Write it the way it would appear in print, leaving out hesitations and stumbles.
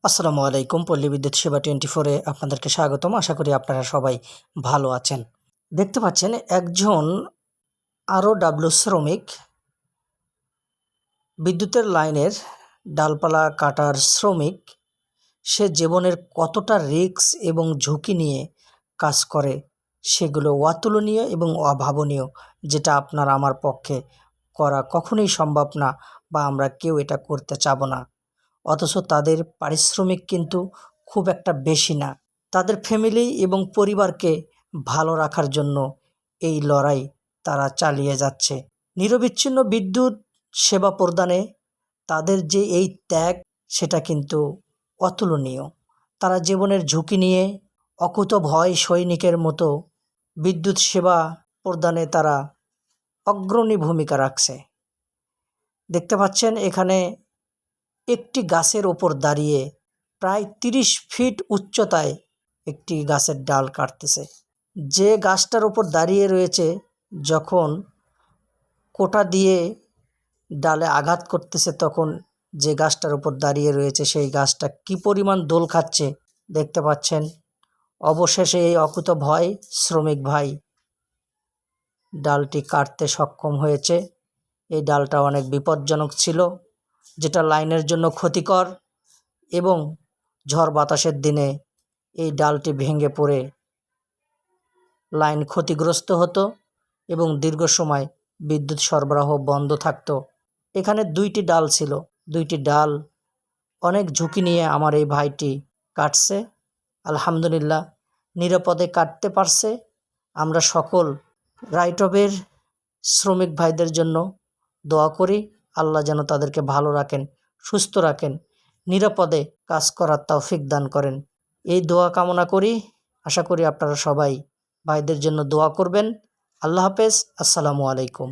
আসসালামু আলাইকুম। পল্লী বিদ্যুৎ সেবা 24-এ আপনাদেরকে স্বাগতম। আশা করি আপনারা সবাই ভালো আছেন। দেখতে পাচ্ছেন একজন ROW শ্রমিক বিদ্যুতের লাইনের ডালপালা কাটার শ্রমিক। সে জীবনের কতটা রিস্ক এবং ঝুঁকি নিয়ে কাজ করে সেগুলো অতুলনীয় এবং অভাবনীয়, যেটা আপনার আমার পক্ষে করা কখনোই সম্ভব না, বা আমরা কেউ এটা করতে চাব না। অথচ তাদের পারিশ্রমিক কিন্তু খুব একটা বেশি না। তাদের ফ্যামিলি এবং পরিবারকে ভালো রাখার জন্য এই লড়াই তারা চালিয়ে যাচ্ছে। নিরবিচ্ছিন্ন বিদ্যুৎ সেবা প্রদানে তাদের যে এই ত্যাগ, সেটা কিন্তু অতুলনীয়। তারা জীবনের ঝুঁকি নিয়ে অকুতভয় সৈনিকের মতো বিদ্যুৎ সেবা প্রদানে তারা অগ্রণী ভূমিকা রাখছে। দেখতে পাচ্ছেন এখানে একটি গাছের ওপর দাঁড়িয়ে প্রায় 30 ফিট উচ্চতায় একটি গাছের ডাল কাটতেছে। যে গাছটার ওপর দাঁড়িয়ে রয়েছে, যখন কোটা দিয়ে ডালে আঘাত করতেছে, তখন যে গাছটার ওপর দাঁড়িয়ে রয়েছে সেই গাছটা কী পরিমাণ দোল খাচ্ছে দেখতে পাচ্ছেন। অবশেষে এই অকুতভয় শ্রমিক ভাই ডালটি কাটতে সক্ষম হয়েছে। এই ডালটা অনেক বিপজ্জনক ছিল, যেটা লাইনের জন্য ক্ষতিকর, এবং ঝড় বাতাসের দিনে এই ডালটি ভেঙে পড়ে লাইন ক্ষতিগ্রস্ত হতো এবং দীর্ঘ সময় বিদ্যুৎ সরবরাহ বন্ধ থাকতো। এখানে 2টি ডাল ছিল। 2টি ডাল অনেক ঝুঁকি নিয়ে আমার এই ভাইটি কাটছে। আলহামদুলিল্লাহ নিরাপদে কাটতে পারছে। আমরা সকল রাইটবের শ্রমিক ভাইদের জন্য দোয়া করি, আল্লাহ যেন তাদেরকে ভালো রাখেন, সুস্থ রাখেন, নিরাপদে কাজ করার তৌফিক দান করেন। এই দোয়া কামনা করি। আশা করি আপনারা সবাই ভাইদের জন্য দোয়া করবেন। আল্লাহ হাফেজ। আসসালামু আলাইকুম।